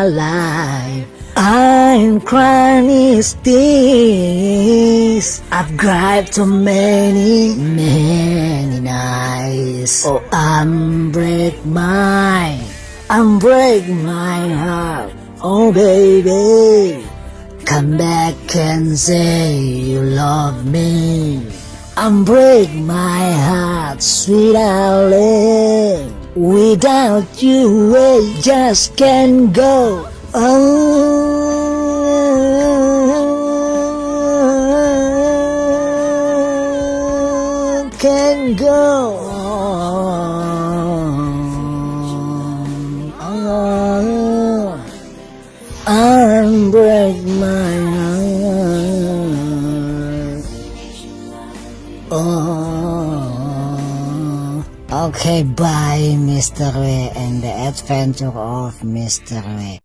my life. I'm crying these tears. I've cried so many nights. Oh, I'm break my heart. Oh, baby, come back and say you love me. I'm break my heart, sweet darling. Without you, I just can't go. Oh, can't go. Oh, I'm break my heart. Oh, okay, bye, Mr. W and the adventure of Mr. W.